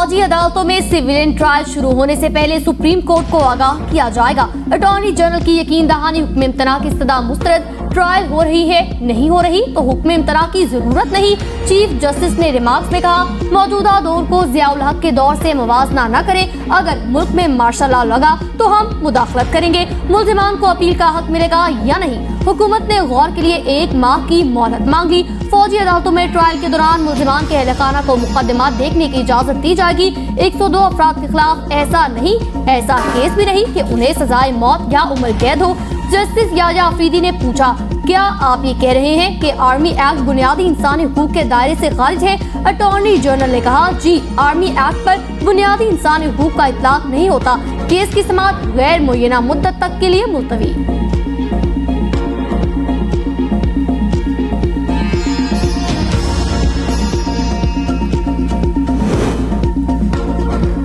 फौजी अदालतों में सिविलियन ट्रायल शुरू होने से पहले सुप्रीम कोर्ट को आगाह किया जाएगा। अटॉर्नी जनरल की यकीन दहानी हुक्म इम्तना की सदा मुस्तरद। ट्रायल हो रही है, नहीं हो रही तो हुक्म इम्तना की जरूरत नहीं। चीफ जस्टिस ने रिमार्क्स में कहा, मौजूदा दौर को ज़ियाउल हक के दौर से मुवाजना न करें। अगर मुल्क में मार्शल लॉ लगा तो हम मुदाखलत करेंगे। मुल्जिमान को अपील का हक मिलेगा या नहीं। हुकूमत ने गौर के लिए 1 माह की मोहलत मांगी। फौजी अदालतों में ट्रायल के दौरान मुल्जिमान के अहलखाना को मुकदमा देखने की इजाजत दी जाएगी। 102 अफराद के खिलाफ ऐसा केस भी नहीं कि उन्हें सजाए मौत या उम्र कैद हो। जस्टिस याया अफरीदी ने पूछा, क्या आप ये कह रहे हैं कि आर्मी एक्ट बुनियादी इंसानी हुकूक के दायरे से खारिज है? अटॉर्नी जनरल ने कहा, जी, आर्मी एक्ट पर बुनियादी इंसानी हुकूक का इतलाक नहीं होता। केस की समाअत गैर मुय्यना मुद्दत तक के लिए मुलतवी।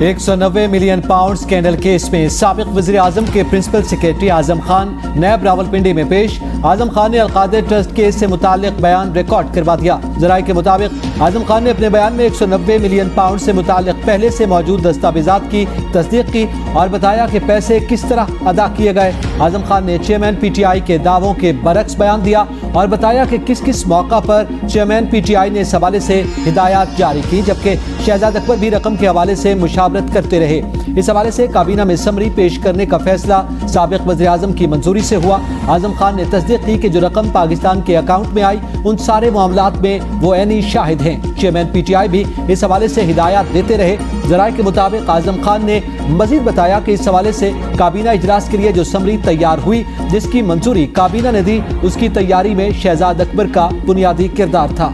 190 मिलियन पाउंड स्कैंडल केस में साबिक वज़ीर आज़म के प्रिंसिपल सेक्रेटरी आजम खान नैब रावलपिंडी में पेश। आजम खान ने अलकादिर ट्रस्ट केस से मुताल्लिक बयान रिकॉर्ड करवा दिया। ज़राए के मुताबिक आजम खान ने अपने बयान में 190 मिलियन पाउंड से मुताल्लिक पहले से मौजूद दस्तावेजात की तस्दीक की और बताया कि पैसे किस तरह अदा किए गए। आजम खान ने चेयरमैन PTI के दावों के बरक्स बयान दिया और बताया कि किस किस मौका पर चेयरमैन PTI ने इस हवाले से हिदायत जारी की, जबकि शहजाद अकबर भी रकम के हवाले से मुशावरत करते रहे। इस हवाले से काबीना में समरी पेश करने का फैसला साबिक वज़ीर आज़म की मंजूरी से हुआ। आजम खान ने तस्दीक की कि जो रकम पाकिस्तान के अकाउंट में आई उन सारे मामलात में वो ऐनी शाहिद हैं। चेयरमैन PTI भी इस हवाले से हिदायत देते रहे। ज़राए के मुताबिक आजम खान ने मजीद बताया कि इस हवाले से काबीना इजलास के लिए जो समरी तैयार हुई, जिसकी मंजूरी काबीना ने दी, उसकी तैयारी में शहजाद अकबर का बुनियादी किरदार था।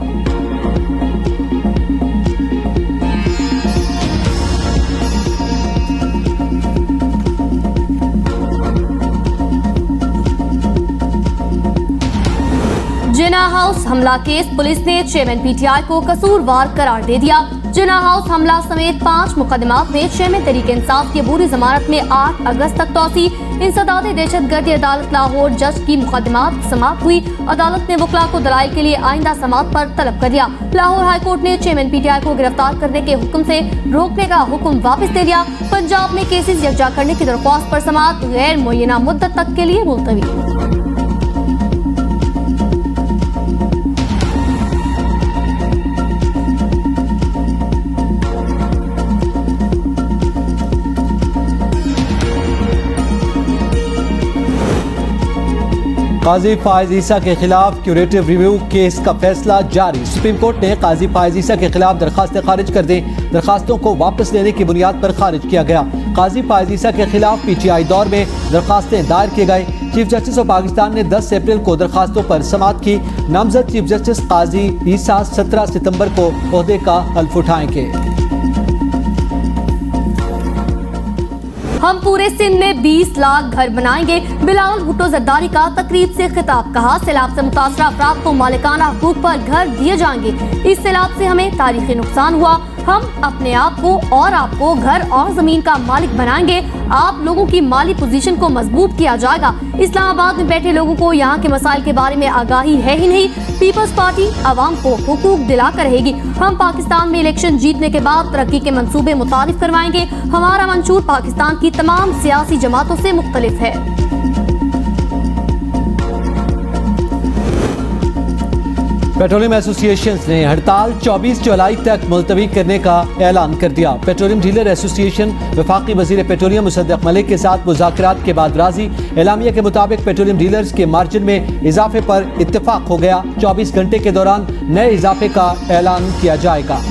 जिन्ना हाउस हमला केस, पुलिस ने चेयरमैन PTI को कसूरवार करार दे दिया। जिन्ना हाउस हमला समेत 5 मुकदमात में चेयरमैन तहरीक इंसाफ की अबूरी जमानत में 8 अगस्त तक तौसी। इंसदाद दहशतगर्दी अदालत लाहौर जज की मुकदमात समाप्त हुई। अदालत ने वकला को दलाइल के लिए आइंदा समाअत पर तलब कर दिया। लाहौर हाई कोर्ट ने चेयरमैन PTI को गिरफ्तार करने के हुक्म से रोकने का हुक्म वापस ले लिया। पंजाब में केसेस यकजा करने की दरख्वास्त पर समाअत गैर मुय्यना मुद्दत तक के लिए मुलतवी। काजी फायज ईसा के खिलाफ क्यूरेटिव रिव्यू केस का फैसला जारी। सुप्रीम कोर्ट ने काजी फायज ईसा के खिलाफ दरखास्तें खारिज कर दी। दरखास्तों को वापस लेने की बुनियाद पर खारिज किया गया। काजी फायज ईसा के खिलाफ PTI दौर में दरखास्तें दायर की गई। चीफ जस्टिस ऑफ पाकिस्तान ने 10 अप्रैल को दरखास्तों पर समाअत की। नामजद चीफ जस्टिस काजी ईसा 17 सितंबर को ओहदे का हल्फ उठाएंगे। हम पूरे सिंध में 20 लाख घर बनाएंगे। बिलावल भुट्टो जरदारी का तकरीब से खिताब। कहा, सैलाब से मुतासरा अफराद को मालिकाना हुकूक पर घर दिए जाएंगे। इस सैलाब से हमें तारीखी नुकसान हुआ। हम अपने आप को और आपको घर और जमीन का मालिक बनाएंगे। आप लोगों की माली पोजीशन को मजबूत किया जाएगा। इस्लामाबाद में बैठे लोगों को यहाँ के मसाइल के बारे में आगाही है ही नहीं। पीपल्स पार्टी आवाम को हुकूक दिलाकर रहेगी। हम पाकिस्तान में इलेक्शन जीतने के बाद तरक्की के मंसूबे मुतारिफ करवाएंगे। हमारा मंशूर पाकिस्तान की तमाम सियासी जमातों से मुख्तलिफ है। पेट्रोलियम एसोसिएशन ने हड़ताल 24 जुलाई तक मुलतवी करने का ऐलान कर दिया। पेट्रोलियम डीलर एसोसिएशन वफाकी वजीर पेट्रोलियम मुसद्दक मलिक के साथ मुज़ाकरात के बाद राजी। एलामिया के मुताबिक पेट्रोलियम डीलर्स के मार्जिन में इजाफे पर इत्तेफाक हो गया। 24 घंटे के दौरान नए इजाफे का ऐलान किया जाएगा।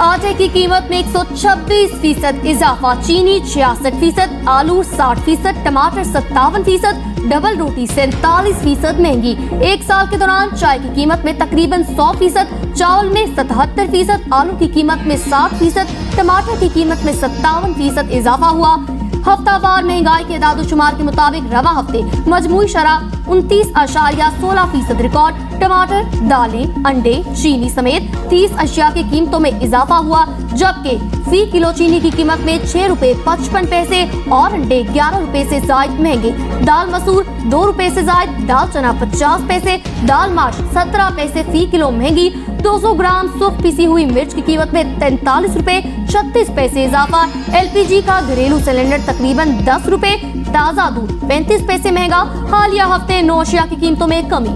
आटे की कीमत में 126% इजाफा। चीनी 66%, आलू 60%, टमाटर 57%, डबल रोटी 47% महंगी। 1 साल के दौरान चाय की कीमत में तकरीबन 100%, चावल में 77%, आलू की कीमत में 60%, टमाटर की कीमत में 57% इजाफा हुआ। हफ्तावार महंगाई के दादो शुमार के मुताबिक रवा हफ्ते मजमूई शरह 29.16% रिकॉर्ड। टमाटर, दालें, अंडे, चीनी समेत 30 अशिया की कीमतों में इजाफा हुआ, जबकि फी किलो चीनी की कीमत में 6 रुपए 55 पैसे और अंडे 11 रुपए से जायद महंगे। दाल मसूर 2 रुपए से जायद, दाल चना 50 पैसे, दाल माश 17 पैसे फी किलो महंगी। 200 ग्राम सूख पिसी हुई मिर्च की कीमत में 43 रुपए 36 पैसे इजाफा। एलपीजी का घरेलू सिलेंडर तकरीबन 10 रुपए, ताज़ा दूध 35 पैसे महंगा। हालिया हफ्ते 9 अशिया की कीमतों में कमी।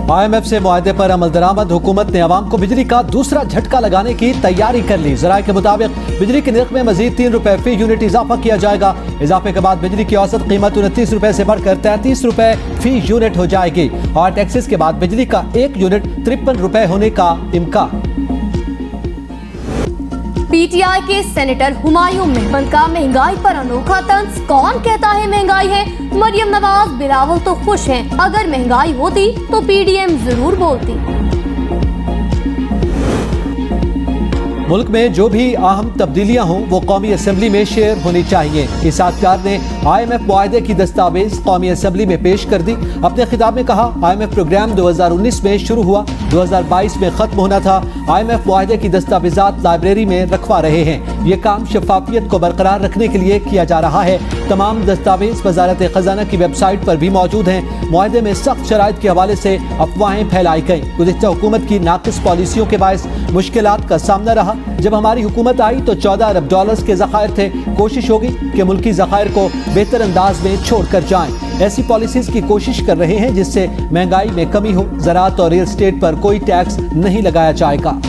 IMF से मुआहदे पर अमल दरामद। हुकूमत ने अवाम को बिजली का दूसरा झटका लगाने की तैयारी कर ली। ज़राए के मुताबिक बिजली के नर्ख में मजीद 3 रुपए फी यूनिट इजाफा किया जाएगा। इजाफे के बाद बिजली की औसत कीमत 29 रुपए से बढ़कर 33 रुपए फी यूनिट हो जाएगी और टैक्सेस के बाद बिजली का 1 यूनिट 53 रुपए होने का इम्कान। पीटीआई के सेनेटर हुमायूं महमद का महंगाई पर अनोखा तंज। कौन कहता है महंगाई है? मरियम नवाज बिलावल तो खुश हैं। अगर महंगाई होती तो पीडीएम जरूर बोलती। मुल्क में जो भी अहम तब्दीलियां हों वो कौमी असम्बली में शेयर होनी चाहिए। इसादकार ने IMF मुआहदे की दस्तावेज कौमी असम्बली में पेश कर दी। अपने खिताब में कहा, IMF प्रोग्राम 2019 में शुरू हुआ, 2022 में खत्म होना था। IMF मुआहदे की दस्तावेजात लाइब्रेरी में रखवा रहे हैं। ये काम शफाफियत को बरकरार रखने के लिए किया जा रहा है। तमाम दस्तावेज वजारत खजाना की वेबसाइट पर भी मौजूद हैं। मुआहदे में सख्त शराइत के हवाले से अफवाहें फैलाई गई। गुज़िश्ता हुकूमत की नाक़िस पॉलिसियों के बायस मुश्किलात का सामना रहा। जब हमारी हुकूमत आई तो 14 अरब डॉलर्स के ज़खायर थे। कोशिश होगी कि मुल्की ज़खायर को बेहतर अंदाज में छोड़ कर जाएं। ऐसी पॉलिसीज की कोशिश कर रहे हैं जिससे महंगाई में कमी हो। ज़राअत और रियल एस्टेट पर कोई टैक्स नहीं लगाया जाएगा।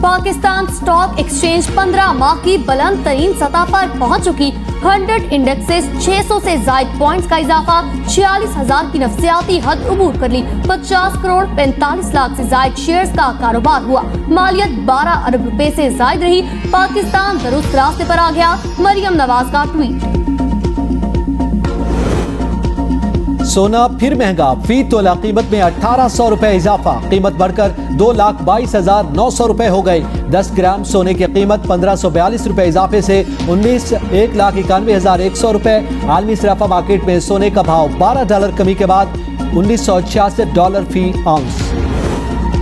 पाकिस्तान स्टॉक एक्सचेंज 15 माह की बुलंद तरीन सतह पर पहुंच चुकी। 100 इंडेक्सेस 600 से जायद पॉइंट्स का इजाफा, 46,000 की नफ्सियाती हद अबूर कर ली। 50 करोड़ 45 लाख से जायद शेयर्स का कारोबार हुआ। मालियत 12 अरब रुपए से जायद रही। पाकिस्तान दुरुस्त रास्ते पर आ गया। मरियम नवाज का ट्वीट। सोना फिर महंगा, फी तोला कीमत में 1800 रुपए इजाफा। कीमत बढ़कर 2,22,900 रुपए हो गई। 10 ग्राम सोने की कीमत 1542 रुपए इजाफे से 1,91,100 रुपए। आलमी सराफा मार्केट में सोने का भाव $12 कमी के बाद $1966 फी आउंस।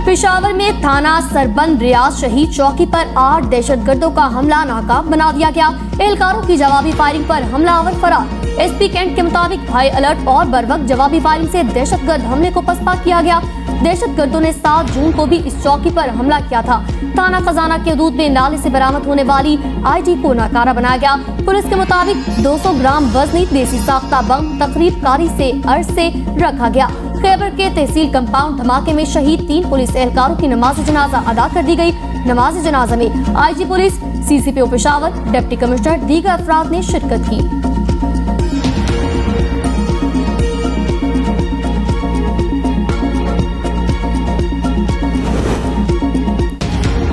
पेशावर में थाना सरबंद रियाज शहीद चौकी पर 8 दहशतगर्दों का हमला नाकाब बना दिया गया। एहलकारों की जवाबी फायरिंग पर हमलावर फरार। एसपी कैंट के मुताबिक हाई अलर्ट और बरवक्त जवाबी फायरिंग से दहशतगर्द हमले को पसपा किया गया। दहशतगर्दों ने 7 जून को भी इस चौकी पर हमला किया था। थाना खजाना के हदूद में नाले से बरामद होने वाली आईडी को नाकारा बनाया गया। पुलिस के मुताबिक 200 ग्राम वजनी देसी साख्ता बम तकरीब कारी से अर्ज से रखा गया। खैबर के तहसील कंपाउंड धमाके में शहीद 3 पुलिस एहलकारों की नमाज जनाजा अदा कर दी गई। नमाज जनाजा में IG police, CCPO Peshawar, deputy commissioner, दीगर अफराद ने शिरकत की।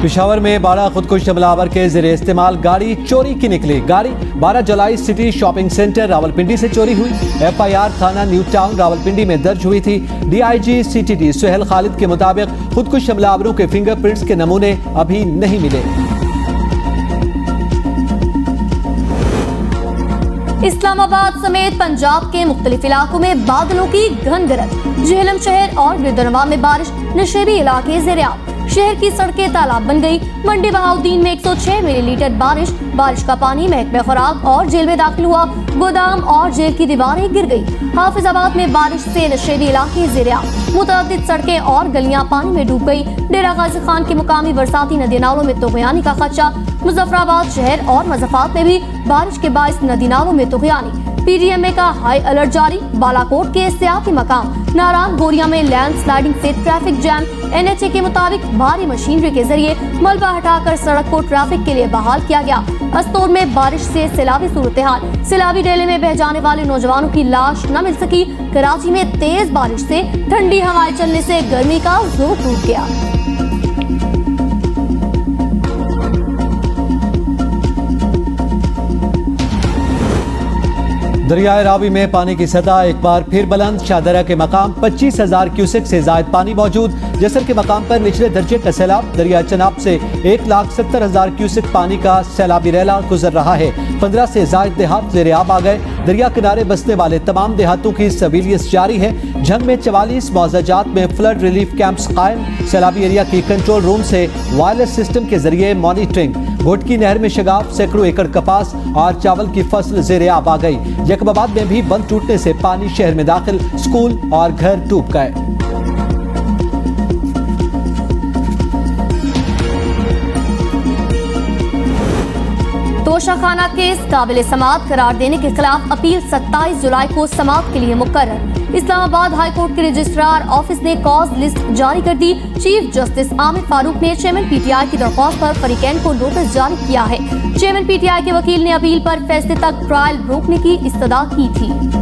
पेशावर में 12 खुदकुश हमलावर के ज़रिए इस्तेमाल गाड़ी चोरी की निकली। गाड़ी 12 जुलाई सिटी शॉपिंग सेंटर रावलपिंडी से चोरी हुई। FIR थाना न्यू टाउन रावलपिंडी में दर्ज हुई थी। DIG CTD सुहेल खालिद के मुताबिक खुदकुश हमलावरों के फिंगरप्रिंट्स के नमूने अभी नहीं मिले। इस्लामाबाद समेत पंजाब के मुख्तलिफ इलाकों में बादलों की घन गरज। झेलम शहर और गिरदनवा में बारिश, नशेबी इलाके ज़ेर-ए-आब। शहर की सड़कें तालाब बन गई। मंडी बहाउद्दीन में 106 मिलीलीटर बारिश का पानी महकमे खुराक और जेल में दाखिल हुआ। गोदाम और जेल की दीवारें गिर गई। हाफिजाबाद में बारिश से नशेबी इलाके ज़ेर-ए-आब। मुतअद्दिद सड़कें और गलियां पानी में डूब गई। डेरा गाजी खान की मुकामी बरसाती नदी नालों में तुग़यानी का खदशा। मुजफ्फराबाद शहर और मज़फ़ात में भी बारिश के बाइस नदी नालों में तुग़यानी। PDMA का हाई अलर्ट जारी। बालाकोट के सियाती मकाम नारायण गोरिया में लैंड स्लाइडिंग से ट्रैफिक जैम। NHA के मुताबिक भारी मशीनरी के जरिए मलबा हटाकर सड़क को ट्रैफिक के लिए बहाल किया गया। अस्तोर में बारिश से सैलाबी सूरत-ए-हाल। सैलाबी डेले में बह जाने वाले नौजवानों की लाश न मिल सकी। कराची में तेज बारिश से ठंडी हवाएं चलने से गर्मी का जोर टूट गया। दरियाए रावी में पानी की सतह एक बार फिर बुलंद। शाहदरा के मकाम 25,000 क्यूसेक से ज्यादा पानी मौजूद। जसर के मकाम पर निचले दर्जे का सैलाब। दरिया चनाब से 1,70,000 क्यूसेक पानी का सैलाबी रैला गुजर रहा है। 15 से ज्यादा देहात ज़ेर-ए-आब आ गए। दरिया किनारे बसने वाले तमाम देहातों की सविलियत जारी है। झंग में 44 मौजाजात में फ्लड रिलीफ कैंप्स कायम। सैलाबी एरिया की कंट्रोल रूम से वायरलेस सिस्टम के जरिए मॉनिटरिंग। घोटकी नहर में शगाफ, सैकड़ों एकड़ कपास और चावल की फसल ज़ेर-ए-आब आ गई। जैकबाबाद में भी बंद टूटने से पानी शहर में दाखिल। स्कूल और घर डूब गए। तोशाखाना केस काबिल समाअत करार देने के खिलाफ अपील 27 जुलाई को समाअत के लिए मुकर्रर। इस्लामाबाद हाई कोर्ट के रजिस्ट्रार ऑफिस ने कॉज लिस्ट जारी कर दी। चीफ जस्टिस आमिर फारूक ने चेयरमैन पीटीआई की दरख्वास्त पर फरीकैन को नोटिस जारी किया है। चेयरमैन पीटीआई के वकील ने अपील पर फैसले तक ट्रायल रोकने की इस्तदा की थी।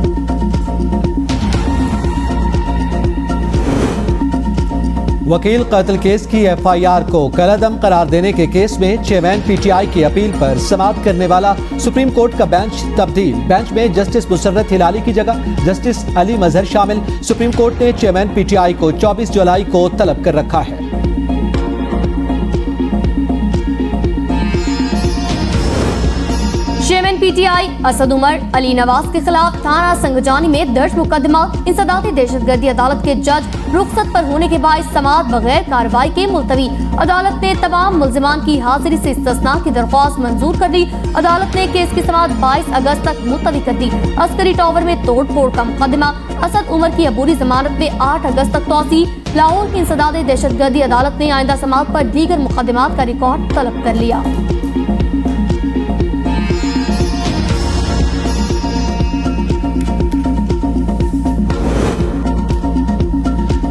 वकील कत्ल केस की एफआईआर को कलअदम करार देने के केस में चेयरमैन पीटीआई की अपील पर समाअत करने वाला सुप्रीम कोर्ट का बेंच तब्दील। बेंच में जस्टिस मुसर्रत हिलाली की जगह जस्टिस अली मजहर शामिल। सुप्रीम कोर्ट ने चेयरमैन पीटीआई को 24 जुलाई को तलब कर रखा है। चेयरमैन पीटीआई असद उमर अली नवाज के खिलाफ थाना संगजानी में दर्ज मुकदमा। इंसदादी दहशतगर्दी अदालत के जज रुखसत पर होने के बाद समाअत बगैर कार्रवाई के मुलतवी। अदालत ने तमाम मुल्जिमान की हाजिरी से इस्तिस्ना की दरख्वास्त मंजूर कर दी। अदालत ने केस की समाअत 22 अगस्त तक मुलतवी कर दी। अस्करी टावर में तोड़ फोड़ का मुकदमा। असद उमर की अबूरी जमानत में 8 अगस्त तक तौसी। लाहौर की इंसदादी दहशतगर्दी अदालत ने आइंदा समाअत पर दीगर मुकदमात का रिकॉर्ड तलब कर लिया।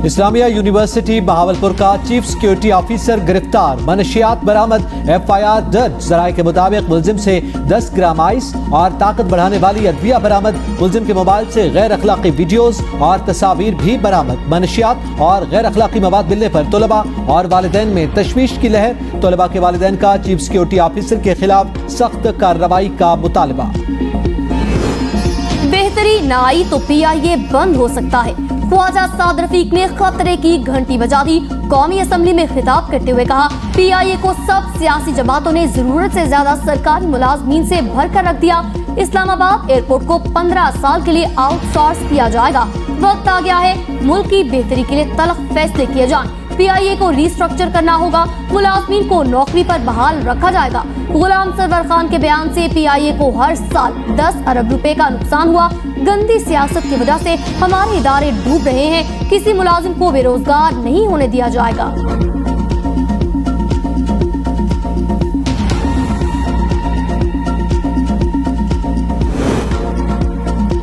इस्लामिया यूनिवर्सिटी बहावलपुर का चीफ सिक्योरिटी ऑफिसर गिरफ्तार। मनशियात बरामद, एफआईआर दर्ज। जराये के मुताबिक मुलजिम से 10 ग्राम आइस और ताकत बढ़ाने वाली अद्विया बरामद। मुलजिम के मोबाइल से गैर अखलाकी वीडियोस और तस्वीर भी बरामद। मनशियात और गैर अखलाकी मवाद मिलने पर तलबा और वालिदैन में तशवीश की लहर। तलबा के वालिदैन का चीफ सिक्योरिटी ऑफिसर के खिलाफ सख्त कार्रवाई का मुतालबा। बेहतरी न आई तो पीआईए बंद हो सकता है। ख्वाजा साद रफीक ने खतरे की घंटी बजा दी। कौमी असम्बली में खिताब करते हुए कहा, पीआईए को सब सियासी जमातों ने जरूरत से ज्यादा सरकारी मुलाजमीन से भर कर रख दिया। इस्लामाबाद एयरपोर्ट को 15 साल के लिए आउटसोर्स किया जाएगा। वक्त आ गया है मुल्क की बेहतरी के लिए तल्ख फैसले किए जाएं। पीआईए को रिस्ट्रक्चर करना होगा। मुलाजमीन को नौकरी पर बहाल रखा जाएगा। गुलाम सरवर खान के बयान से पीआईए को हर साल 10 अरब रुपए का नुकसान हुआ। गंदी सियासत की वजह से हमारे इदारे डूब रहे हैं। किसी मुलाजिम को बेरोजगार नहीं होने दिया जाएगा।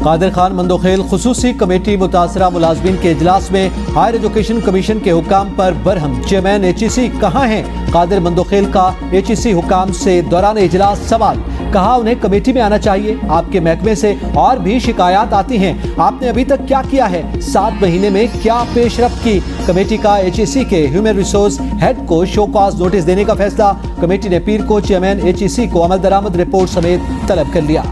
कादिर खान मंदोखेल खुसूसी कमेटी मुतासरा मुलाजमीन के इजलास में हायर एजुकेशन कमीशन के हुकाम पर बरहम। चेयरमैन एचईसी कहाँ हैं? कादिर मंदोखेल का एचईसी हुकाम से दौरान इजलास सवाल। कहा उन्हें कमेटी में आना चाहिए। आपके महकमे से और भी शिकायत आती हैं, आपने अभी तक क्या किया है? 7 महीने में क्या पेशरफ्त की? कमेटी का एचईसी के ह्यूमन रिसोर्स हेड को शो कॉज नोटिस देने का फैसला। कमेटी ने पीर को चेयरमैन एचईसी को अमल दरामद रिपोर्ट समेत तलब कर लिया।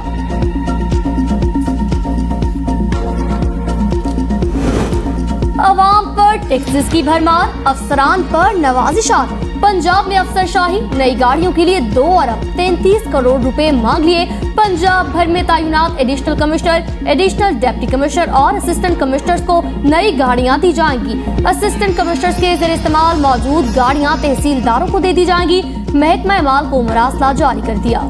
अवाम पर टैक्सेस की भरमार, अफसरान पर नवाजिशात। पंजाब में अफसरशाही, नई गाड़ियों के लिए 2 अरब 33 करोड़ रुपए मांग लिए। पंजाब भर में तैनात additional commissioner, additional deputy commissioner और असिस्टेंट कमिश्नर्स को नई गाड़ियां दी जाएंगी। असिस्टेंट कमिश्नर्स के ज़ेर इस्तेमाल मौजूद गाड़ियां तहसीलदारों को दे दी जाएंगी। महकमा माल को मरासला जारी कर दिया।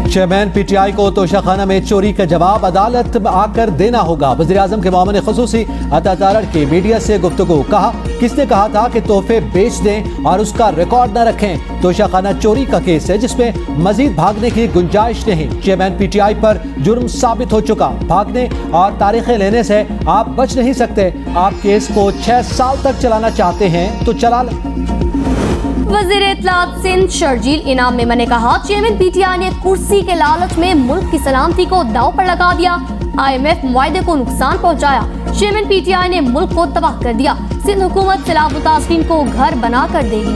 चेयरमैन पीटीआई को तोशाखाना में चोरी का जवाब अदालत में आकर देना होगा। वज़ीर-ए-आज़म के मामले खुसूसी अता तारड़ के मीडिया से गुफ्तगू। कहा, किसने कहा था कि तोहफे बेच दें और उसका रिकॉर्ड न रखें? तोशाखाना चोरी का केस है जिसमें मजीद भागने की गुंजाइश नहीं। चेयरमैन पीटीआई पर जुर्म साबित हो चुका। भागने और तारीखें लेने से आप बच नहीं सकते। आप केस को 6 साल तक चलाना चाहते हैं तो चला लें। वज़ीर इत्तलात सिंध शर्जील इनाम मेमन ने कहा, चेयरमैन पीटीआई ने कुर्सी के लालच में मुल्क की सलामती को दांव पर लगा दिया। IMF मुआहदे को नुकसान पहुंचाया। चेयरमैन पीटीआई ने मुल्क को तबाह कर दिया। सिंध हुकूमत सैलाब मुतासरीन को घर बना कर देगी।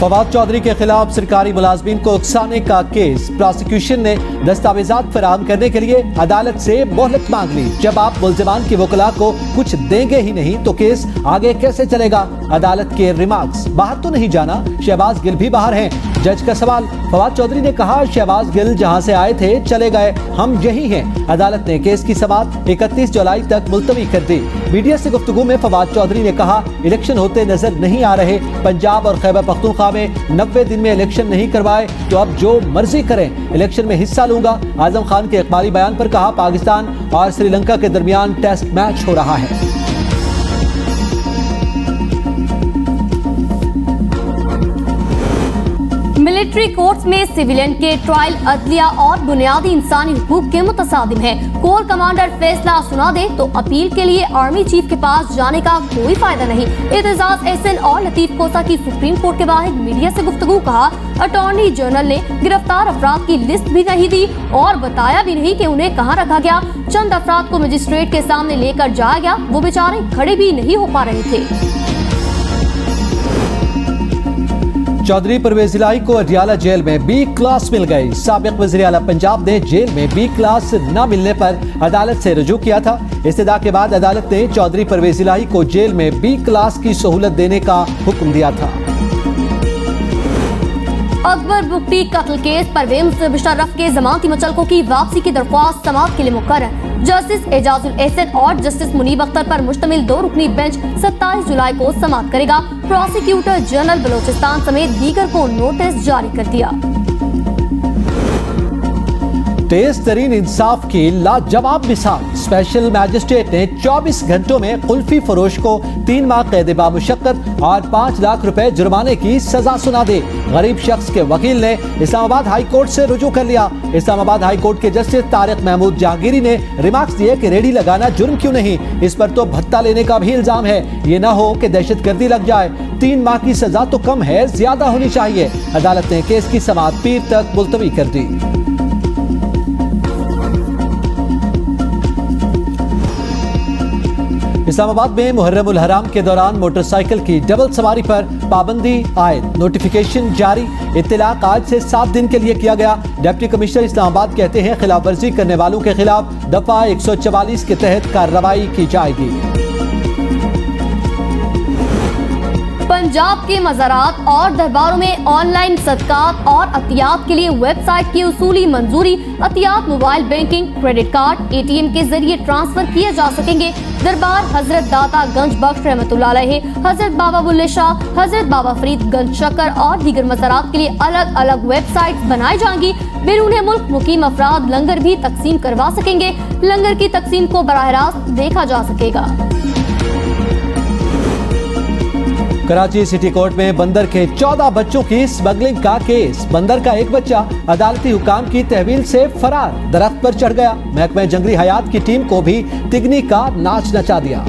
फवाद चौधरी के खिलाफ सरकारी मुलाजमीन को उकसाने का केस। प्रोसिक्यूशन ने दस्तावेजात फराहम करने के लिए अदालत से मोहलत मांग ली। जब आप मुल्जिमान की वकला को कुछ देंगे ही नहीं तो केस आगे कैसे चलेगा? अदालत के रिमार्क्स। बाहर तो नहीं जाना, शहबाज गिल भी बाहर हैं। जज का सवाल। फवाद चौधरी ने कहा, शहबाज गिल जहां से आए थे चले गए, हम यही हैं। अदालत ने केस की समाअत 31 जुलाई तक मुलतवी कर दी। मीडिया से गुफ्तगू में फवाद चौधरी ने कहा, इलेक्शन होते नजर नहीं आ रहे। पंजाब और खैबर पख्तूनख्वा में 90 दिन में इलेक्शन नहीं करवाए तो अब जो मर्जी करें, इलेक्शन में हिस्सा लूंगा। आजम खान के इकबाली बयान पर कहा, पाकिस्तान और श्रीलंका के दरमियान टेस्ट मैच हो रहा है। मिलिट्री कोर्ट्स में सिविलियन के ट्रायल अदलिया और बुनियादी इंसानी हुकूक के मुतसादिम है। कोर कमांडर फैसला सुना दे तो अपील के लिए आर्मी चीफ के पास जाने का कोई फायदा नहीं। एतजाज एहसन और लतीफ कोसा की सुप्रीम कोर्ट के बाहर मीडिया से गुफ्तगू। कहा, अटॉर्नी जनरल ने गिरफ्तार अफराद की लिस्ट भी नहीं दी और बताया भी नहीं कि उन्हें कहाँ रखा गया। चंद अफराद को मजिस्ट्रेट के सामने लेकर जाया गया, वो बेचारे खड़े भी नहीं हो पा रहे थे। चौधरी परवेज इलाही को अडियाला जेल में बी क्लास मिल गई। साबिक वज़ीर आला पंजाब ने जेल में बी क्लास न मिलने पर अदालत से रुजू किया था। इस्तदा के बाद अदालत ने चौधरी परवेज इलाही को जेल में बी क्लास की सहूलत देने का हुक्म दिया था। अकबर बुगटी कत्ल केस परवेज मुशर्रफ के जमानती मुचलकों की वापसी की दरख्वास्त समाअत के लिए मुकर्रर। जस्टिस एजाजुल एहसन और जस्टिस मुनीब अख्तर पर मुश्तमिल 2 रुकनी बेंच 27 जुलाई को समाअत करेगा। प्रोसिक्यूटर जनरल बलोचिस्तान समेत दीगर को नोटिस जारी कर दिया। तेज तरीन इंसाफ की लाजवाब मिसाल। स्पेशल मैजिस्ट्रेट ने 24 घंटों में कुल्फी फरोश को 3 माह कैद बामुशक्कत और 5 लाख रुपए जुर्माने की सजा सुना दी। गरीब शख्स के वकील ने इस्लामाबाद हाई कोर्ट से रुजू कर लिया। इस्लामाबाद हाई कोर्ट के जस्टिस तारिक महमूद जहांगीरी ने रिमार्क्स दिए कि रेडी लगाना जुर्म क्यों नहीं, इस पर तो भत्ता लेने का भी इल्जाम है। ये ना हो कि दहशतगर्दी लग जाए। 3 माह की सजा तो कम है, ज्यादा होनी चाहिए। अदालत ने केस की समाअत पीर तक मुलतवी कर दी। इस्लामाबाद में मुहर्रम उल हराम के दौरान मोटरसाइकिल की डबल सवारी पर पाबंदी आयद। नोटिफिकेशन जारी। इत्तलाक आज से 7 दिन के लिए किया गया। डिप्टी कमिश्नर इस्लामाबाद कहते हैं, खिलाफ वर्जी करने वालों के खिलाफ दफा 144 के तहत कार्रवाई की जाएगी। पंजाब के मज़ारात और दरबारों में ऑनलाइन सदकात और अतियात के लिए वेबसाइट की उसूली मंजूरी। अतियात mobile banking, credit card, ATM के जरिए ट्रांसफर किए जा सकेंगे। दरबार हजरत दाता गंज बख्श रहमतुल्लाह अलैहि, हजरत बाबा बुल्ले शाह, हजरत बाबा फरीद गंज शक्कर और दीगर मज़ारात के लिए अलग अलग वेबसाइट बनाई जाएंगी। बैरून मुल्क मुकीम अफराद लंगर भी तकसीम करवा सकेंगे। लंगर की तकसीम को बराह रास्त देखा जा सकेगा। कराची सिटी कोर्ट में बंदर के 14 बच्चों की स्मगलिंग का केस। बंदर का एक बच्चा अदालती हुकाम की तहवील से फरार, दरख्त पर चढ़ गया। महकमा जंगली हयात की टीम को भी तिगनी का नाच नचा दिया।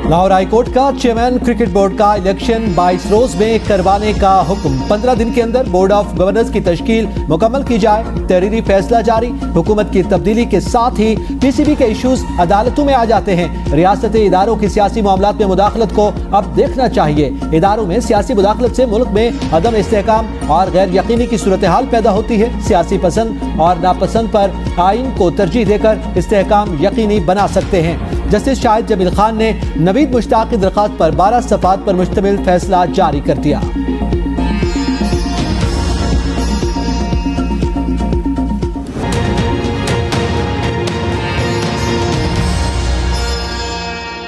लाहौर हाई कोर्ट का चेयरमैन क्रिकेट बोर्ड का इलेक्शन 22 रोज में करवाने का हुक्म। 15 दिन के अंदर बोर्ड ऑफ गवर्नर्स की तश्कील मुकम्मल की जाए। तहरीरी फैसला जारी। हुकूमत की तब्दीली के साथ ही PCB के इशूज अदालतों में आ जाते हैं। रियासती इदारों की सियासी मामलात में मुदाखलत को अब देखना चाहिए। इदारों में सियासी मुदाखलत से मुल्क में अदम इस्तेहकाम और गैर यकीनी की सूरत हाल पैदा होती है। सियासी पसंद और नापसंद पर आइन को तरजीह देकर इस्तेहकाम यकीनी बना सकते हैं। जस्टिस शाहिद जमील खान ने नवीद मुश्ताक की दरख्वास्त पर 12 सफ़ात पर मुश्तमिल फैसला जारी कर दिया।